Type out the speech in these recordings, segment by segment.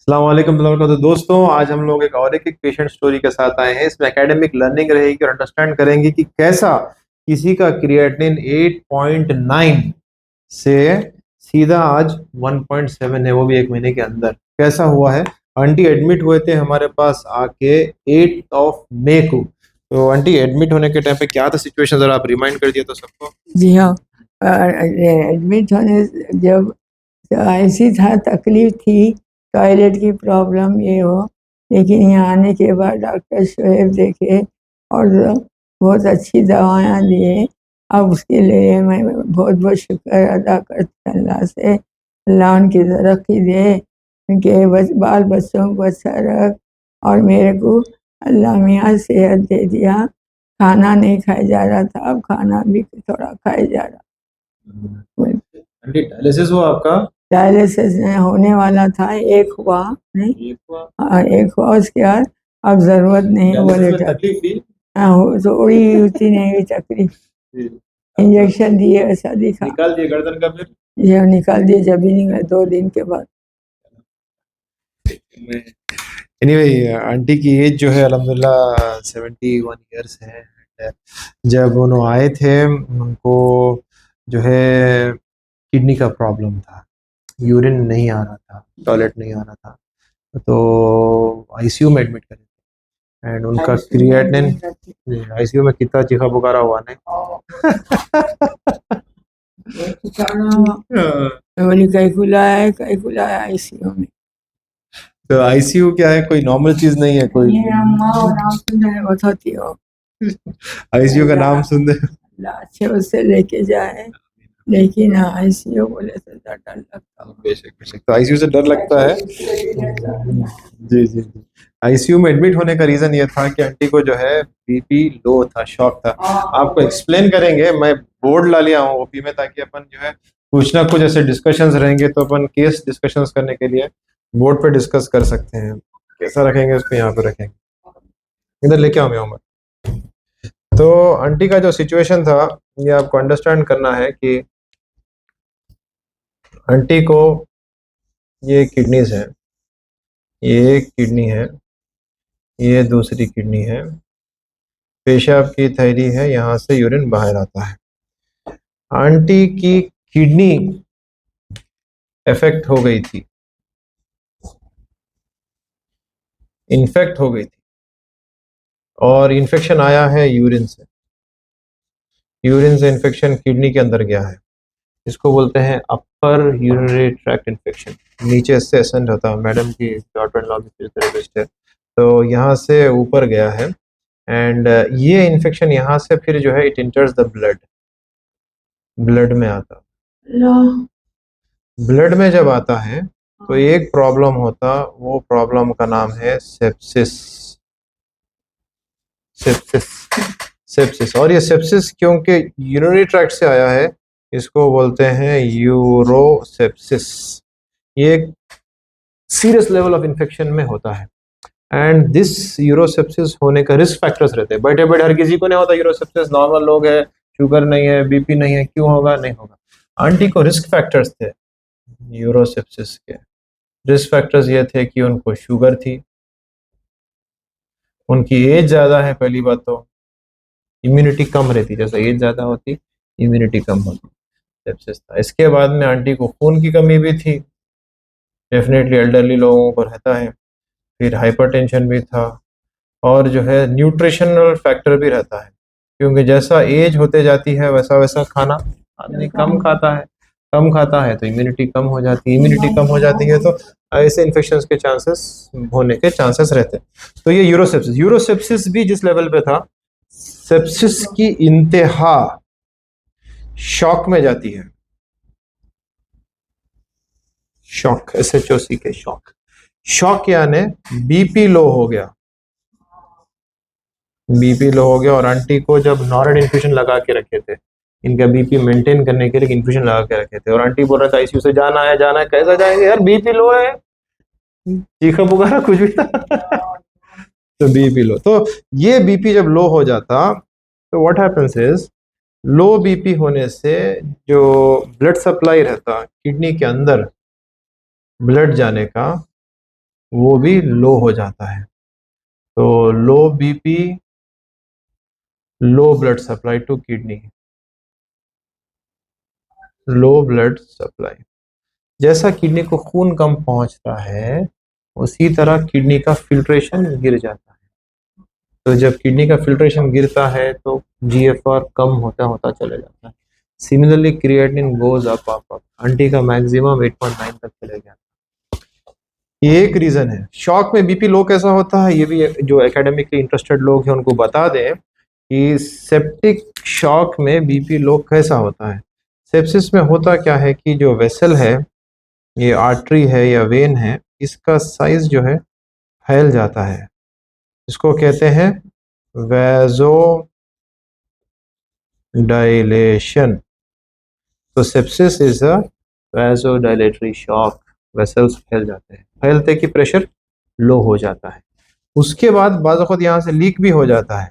अस्सलाम वालेकुम तो दोस्तों, आज हम लोग एक पेशेंट स्टोरी के साथ आए हैं। इसमें एकेडमिक लर्निंग रहेगी और अंडरस्टैंड करेंगे कि कैसा किसी का क्रिएटिनिन 8.9 से सीधा आज 1.7 है, वो भी एक महीने के अंदर। कैसा हुआ है? आंटी एडमिट हुए थे हमारे पास आके 8 मई को। तो आंटी एडमिट होने के टाइम पे क्या था सिचुएशन, जरा आप रिमाइंड कर दिया तो सबको। जी हाँ। एडमिट होने जब ऐसी था, तकलीफ थी, टॉयलेट की प्रॉब्लम ये हो, लेकिन यहाँ आने के बाद डॉक्टर शोएब देखे और बहुत अच्छी दवाएं दिए। अब उसके लिए मैं बहुत बहुत शुक्र अदा करती हूँ अल्लाह से। अल्लाह उनकी तरक्की दे, उनके बाल बच्चों को अच्छा रख, और मेरे को अल्लाह मियाँ सेहत दे दिया। खाना नहीं खाया जा रहा था, अब खाना भी थोड़ा खाया जा रहा। आंटी डायलिसिस हुआ आपका? डायलिसिस होने वाला था, एक हुआ नहीं। एक हुआ? हाँ, एक हुआ, उसके बाद अब जरूरत नहीं है बोले डायलिसिस में डॉक्टर। तकलीफ थी? हाँ, थोड़ी उतनी नहीं हुई तकलीफ। जी। इंजेक्शन दिए, ऐसा दिखा। निकाल दिए गर्दन का फिर? ये निकाल दिए, जब भी निकले 2 दिन के बाद। एनीवे, आंटी की एज जो है अल्हम्दुलिल्लाह 71 ईयर्स है। जब उन्होंने आए थे उनको जो है किडनी का प्रॉब्लम था, यूरिन नहीं आ रहा था, टॉयलेट नहीं आ रहा था, तो आईसीयू में एडमिट करे थे। एंड उनका क्रिएटिनिन आईसीयू में कितना चीखा पुकारा हुआ नहीं। बोली कई खुलाया आईसीयू में। तो आईसीयू क्या है? कोई नॉर्मल चीज नहीं है कोई। बताती हो। आईसीयू का नाम सुनते अच्छे उससे लेके जाए, लेकिन आईसीयू बोले तो डर लगता है। बेशक बेशक, तो आईसीयू से डर लगता है। जी जी जी। आईसीयू में एडमिट होने का रीजन ये था कि आंटी को जो है बीपी लो था, शॉक था। आपको एक्सप्लेन करेंगे, मैं बोर्ड ला लिया हूँ ओपी में, ताकि अपन जो है कुछ ना कुछ ऐसे डिस्कशंस रहेंगे तो अपन केस डिस्कशंस करने के लिए बोर्ड पे डिस्कस कर सकते हैं। कैसा रखेंगे उसको? यहाँ पे रखेंगे, इधर लेके आओ मैं उमर। तो आंटी का जो सिचुएशन था, ये आपको अंडरस्टैंड करना है कि आंटी को ये किडनीज है, ये एक किडनी है, ये दूसरी किडनी है, पेशाब की थैली है, यहाँ से यूरिन बाहर आता है। आंटी की किडनी इफेक्ट हो गई थी, इन्फेक्ट हो गई थी, और इन्फेक्शन आया है यूरिन से। यूरिन से इन्फेक्शन किडनी के अंदर गया है, इसको बोलते हैं अपर यूरिनरी ट्रैक्ट इन्फेक्शन। नीचे से असेंड होता है, मैडम की डॉटर इन लॉ की फिजियोथेरेपिस्ट है, तो यहाँ से ऊपर गया है। एंड ये इन्फेक्शन यहाँ से फिर जो है इट इंटर्स द ब्लड, ब्लड में आता। ब्लड में जब आता है तो एक प्रॉब्लम होता, वो प्रॉब्लम का नाम है सेप्सिस। सेप्सिस सेप्सिस और ये सेप्सिस क्योंकि यूरिनरी ट्रैक्ट से आया है, इसको बोलते हैं यूरोसेप्सिस। ये एक सीरियस लेवल ऑफ इन्फेक्शन में होता है। एंड दिस यूरोसेप्सिस होने का रिस्क फैक्टर्स रहते हैं। बैठे बैठे हर किसी को नहीं होता यूरोसेप्सिस, नॉर्मल लोग है, शुगर नहीं है, बीपी नहीं है, क्यों होगा? नहीं होगा। आंटी को रिस्क फैक्टर्स थे यूरोसेप्सिस के। रिस्क फैक्टर्स ये थे कि उनको शुगर थी, उनकी एज ज़्यादा है, पहली बात तो इम्यूनिटी कम रहती, जैसे एज ज़्यादा होती इम्यूनिटी कम होती, सेप्सिस था। इसके बाद में आंटी को खून की कमी भी थी, डेफिनेटली एल्डरली लोगों को रहता है। फिर हाइपरटेंशन भी था, और जो है न्यूट्रिशनल फैक्टर भी रहता है, क्योंकि जैसा एज होते जाती है वैसा वैसा खाना आदमी कम खाता है, कम खाता है तो इम्यूनिटी कम हो जाती है, इम्यूनिटी कम हो जाती है तो ऐसे इन्फेक्शंस के चांसेस होने के चांसेस रहते हैं। तो ये यूरोसेप्सिस भी जिस लेवल पे था, सेप्सिस की इंतहा शॉक में जाती है। शॉक, SHOC के शॉक। शॉक यानी बीपी लो हो गया, बीपी लो हो गया। और आंटी को जब नॉरेड इन्फ्यूजन लगा के रखे थे, इनका बीपी मेंटेन करने के लिए इन्फ्यूजन लगा के रखे थे, और आंटी बोल रहा था आईसीयू से जाना है जाना है। कैसा जाएंगे यार, बीपी लो है, चीखा पुकारा कुछ भी था। तो बीपी लो, तो ये बीपी जब लो हो जाता तो what happens is, low BP होने से जो ब्लड सप्लाई रहता किडनी के अंदर, ब्लड जाने का वो भी लो हो जाता है। तो low BP, low blood supply to kidney, low blood supply. जैसा किडनी को खून कम पहुंचता है उसी तरह किडनी का फिल्ट्रेशन गिर जाता है। तो जब किडनी का फिल्ट्रेशन गिरता है तो जीएफआर कम होता होता चला जाता है। Similarly creatinine goes up up up, aunty का मैक्सिमम 8.9 तक चले गया। ये एक रीजन है। शॉक में बीपी लो कैसा होता है, ये भी जो एकेडमिकली इंटरेस्टेड लोग हैं उनको बता दें कि सेप्टिक शॉक में बीपी लो कैसा होता है। सेप्सिस में होता क्या है कि जो वेसल है, ये आर्टरी है या वेन है, इसका साइज जो है फैल जाता है। इसको कहते हैं वैजो डायलेशन। तो sepsis is a vasodilatory shock. Vessels फैल जाते हैं, फैलते कि प्रेशर लो हो जाता है। उसके बाद बाज़ वक़्त यहाँ से लीक भी हो जाता है।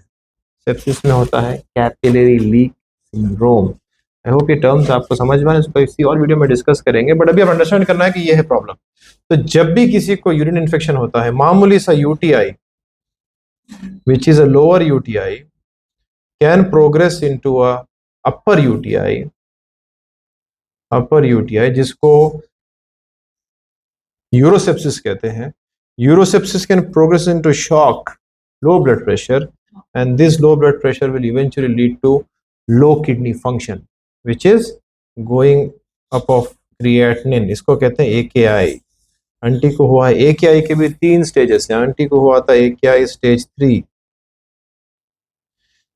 सेप्सिस में होता है capillary leak syndrome. I hope ये टर्म्स आपको समझ में आए, इसको किसी और वीडियो में डिस्कस करेंगे, बट अभी आप अंडरस्टैंड करना है कि ये है प्रॉब्लम। तो जब भी किसी को यूरिन इन्फेक्शन होता है, मामूली सा UTI which is a lower UTI can progress into a upper UTI जिसको यूरोसेप्सिस कहते हैं। Urosepsis can progress into shock, low blood pressure, and this low blood pressure will eventually lead to low kidney function, which is going up of creatinine। इसको कहते हैं AKI। Aunty को हुआ है AKI के भी 3 स्टेजेस हैं। आंटी को हुआ था AKI स्टेज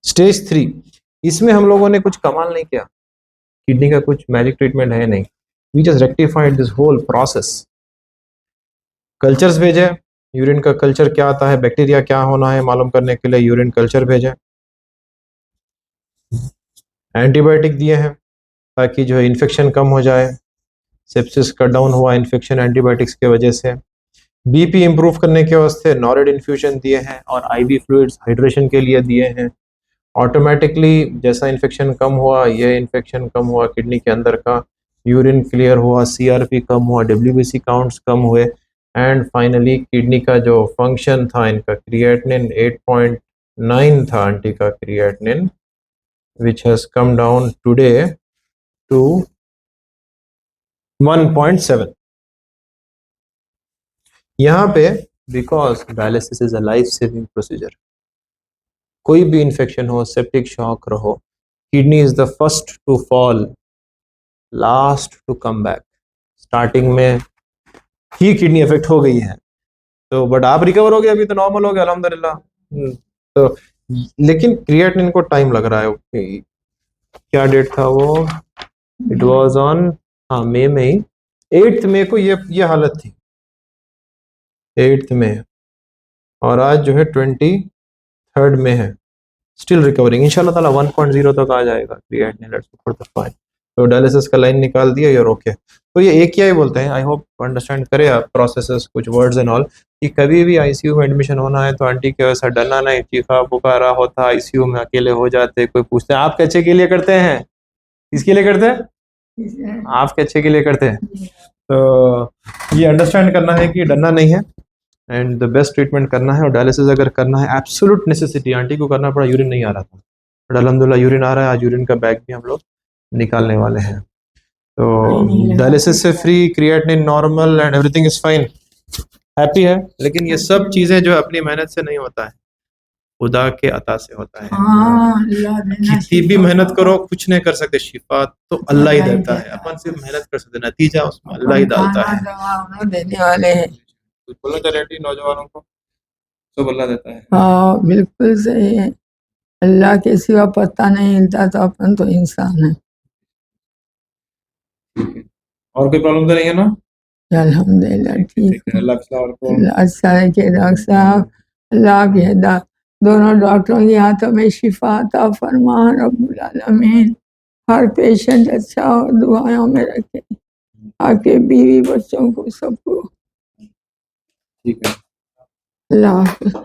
3। इसमें हम लोगों ने कुछ कमाल नहीं किया, किडनी का कुछ मैजिक ट्रीटमेंट है नहीं। We just rectified this whole process. Cultures भेजे, यूरिन का कल्चर क्या आता है, बैक्टीरिया क्या होना है मालूम करने के लिए यूरिन कल्चर भेजे। एंटीबायोटिक दिए हैं ताकि जो है इन्फेक्शन कम हो जाए। सेप्सिस कट डाउन हुआ इन्फेक्शन एंटीबायोटिक्स के वजह से। बीपी इंप्रूव करने के वास्ते नॉरेड इन्फ्यूजन दिए हैं और आईवी फ्लूइड्स हाइड्रेशन के लिए दिए हैं। ऑटोमेटिकली जैसा इन्फेक्शन कम हुआ, ये इन्फेक्शन कम हुआ किडनी के अंदर का, यूरिन क्लियर हुआ, सीआरपी कम हुआ, डब्ल्यूबीसी काउंट्स कम हुए, एंड फाइनली किडनी का जो फंक्शन था, इनका क्रिएटिनिन 8.9 था आंटी का creatinine, which has come down today to 1.7। यहाँ पे because dialysis is a life saving procedure, कोई भी इंफेक्शन हो, सेप्टिक शॉक रहो, kidney is the first to fall, last to come back. Starting में ही किडनी इफेक्ट हो गई है तो बट आप रिकवर हो गए, अभी तो नॉर्मल हो गया अल्हम्दुलिल्लाह। तो लेकिन क्रिएटिनिन को टाइम लग रहा है। क्या डेट था वो, इट वाज ऑन हाँ मई में ही, 8 मई को ये हालत थी, 8 मई, और आज जो है 23 में है, स्टिल रिकवरिंग। इंशाल्लाह ताला 1.0 तक आ जाएगा creatinine, let's hope for the fine. तो डायलिसिस का लाइन निकाल दिया, यार ओके। तो ये AKI बोलते हैं। आई होप अंडरस्टैंड करें आप प्रोसेसेस, कुछ वर्ड्स एंड ऑल, कि कभी भी आईसीयू में एडमिशन होना है तो आंटी के वैसा डरना नहीं, चीखा पुकारा होता, आईसीयू में अकेले हो जाते, कोई पूछते हैं आप के अच्छे के लिए करते हैं, किसके लिए करते हैं, आपके अच्छे के लिए करते हैं। तो ये अंडरस्टैंड करना है कि डरना नहीं है एंड द बेस्ट ट्रीटमेंट करना है। और डायलिसिस अगर करना है एब्सोल्यूट नेसेसिटी, आंटी को करना पड़ा, यूरिन नहीं आ रहा था, बट अल्हम्दुलिल्लाह यूरिन आ रहा है। आज यूरिन का बैग भी हम लोग निकालने वाले हैं। तो डायलिसिस से free, creatinine normal and everything is fine, happy है। लेकिन ये सब चीजें जो अपनी मेहनत से नहीं होता है, खुदा के अता से होता है। कितनी भी मेहनत करो कुछ नहीं कर सकते, शिफा तो अल्लाह ही देता है, अपन सिर्फ मेहनत कर सकते, नतीजा उसमें अल्लाह ही डालता है। देने वाले हैं। बोलना चाहते नौजवानों को, सब अल्लाह देता है। हाँ बिल्कुल सही है, अल्लाह के सिवा पता नहीं हिलता तो अपन तो इंसान है। और कोई प्रॉब्लम तो नहीं है ना? अल्हम्दुलिल्लाह ठीक है। अल्लाह को अच्छा है कि डॉक्टर साहब, अल्लाह की हिदायत, दोनों डॉक्टरों के हाथों में शिफा अता फरमा रब्बुल आलमीन। हर पेशेंट अच्छा हो, दुआओं में रखे, आपके बीवी बच्चों को सबको। ठीक है। अल्लाह हाफ़िज़।